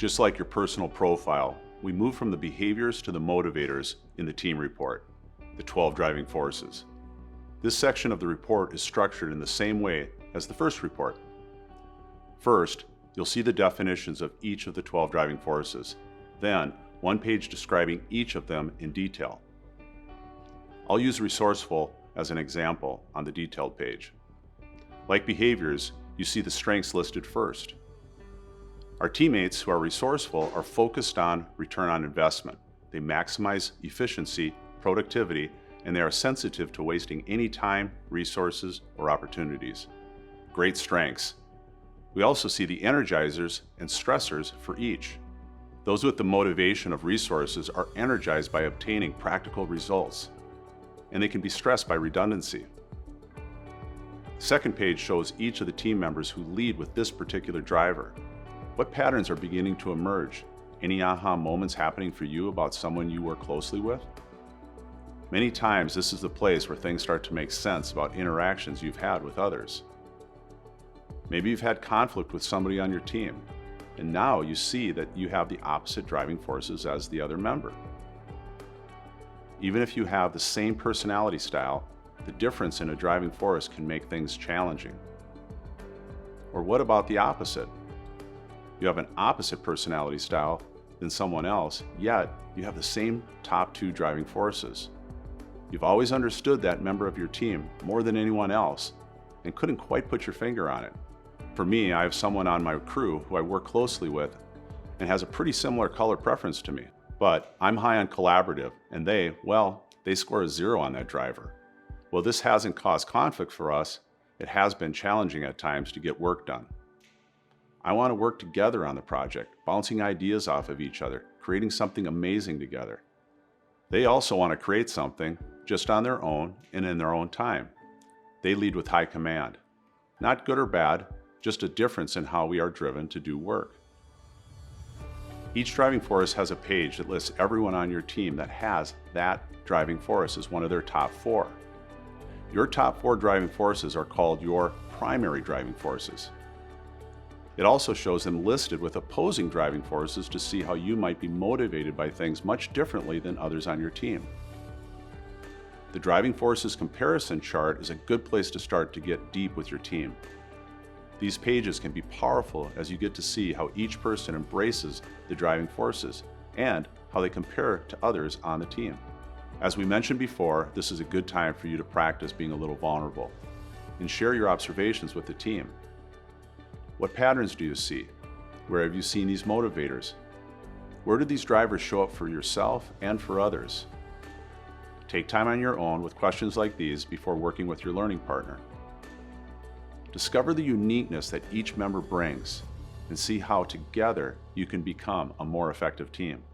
Just like your personal profile, we move from the behaviors to the motivators in the team report, the 12 driving forces. This section of the report is structured in the same way as the first report. First, you'll see the definitions of each of the 12 driving forces, then one page describing each of them in detail. I'll use resourceful as an example on the detailed page. Like behaviors, you see the strengths listed first. Our teammates who are resourceful are focused on return on investment. They maximize efficiency, productivity, and they are sensitive to wasting any time, resources, or opportunities. Great strengths. We also see the energizers and stressors for each. Those with the motivation of resources are energized by obtaining practical results, and they can be stressed by redundancy. The second page shows each of the team members who lead with this particular driver. What patterns are beginning to emerge? Any aha moments happening for you about someone you work closely with? Many times, this is the place where things start to make sense about interactions you've had with others. Maybe you've had conflict with somebody on your team, and now you see that you have the opposite driving forces as the other member. Even if you have the same personality style, the difference in a driving force can make things challenging. Or what about the opposite? You have an opposite personality style than someone else, yet you have the same top 2 driving forces. You've always understood that member of your team more than anyone else and couldn't quite put your finger on it. For me, I have someone on my crew who I work closely with and has a pretty similar color preference to me. But I'm high on collaborative, and they score a 0 on that driver. Well, this hasn't caused conflict for us. It has been challenging at times to get work done. I want to work together on the project, bouncing ideas off of each other, creating something amazing together. They also want to create something just on their own and in their own time. They lead with high command. Not good or bad, just a difference in how we are driven to do work. Each driving force has a page that lists everyone on your team that has that driving force as one of their top 4. Your top 4 driving forces are called your primary driving forces. It also shows them listed with opposing driving forces to see how you might be motivated by things much differently than others on your team. The driving forces comparison chart is a good place to start to get deep with your team. These pages can be powerful as you get to see how each person embraces the driving forces and how they compare to others on the team. As we mentioned before, this is a good time for you to practice being a little vulnerable and share your observations with the team. What patterns do you see? Where have you seen these motivators? Where do these drivers show up for yourself and for others? Take time on your own with questions like these before working with your learning partner. Discover the uniqueness that each member brings and see how together you can become a more effective team.